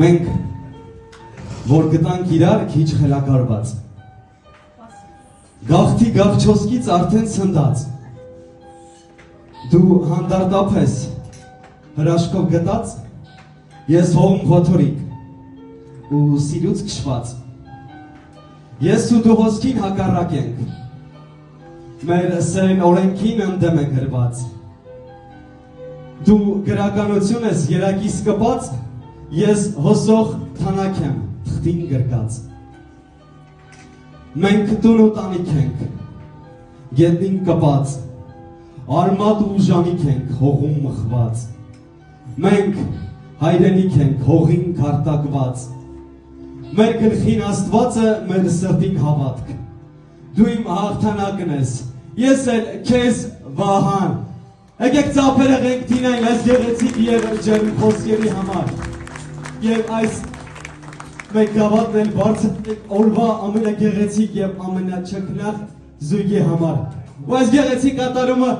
Մենք, որ գտանք իրար քիչ խելակարված, գաղթի գաղչոսկից արդեն սնդած, դու հանդարտապ ես հրաշքով գտած, ես հողում ոտորիկ ու սիրուց կշված, ես ու դու հոսքին հակառակ ենք, մեր սերեն օրենքին ընդդեմ է գրված, դու գրականություն ես երակիս կպած, ես հոսող թանակ եմ թղթին գրկած, մենք տուն ու տանիք ենք, գետնին կպած, արմատ ու ժանիք ենք հողում մխված, մենք հայրենիք ենք հողին քարտակված, մեր գլխին աստվածը մեր սրտին հավատք, դու իմ հաղթանակն ես, ես էլ քեզ Վահան, եկեք ծափերը ղենք դինային այս գեղեցիկ և ջերմ խոսքերի համար, և այս մեկ գավաթն էլ բարձր օրվա ամենագեղեցիկ և ամենաչքնաղ զույգի համար, ու այս գեղեցիկ կատարումը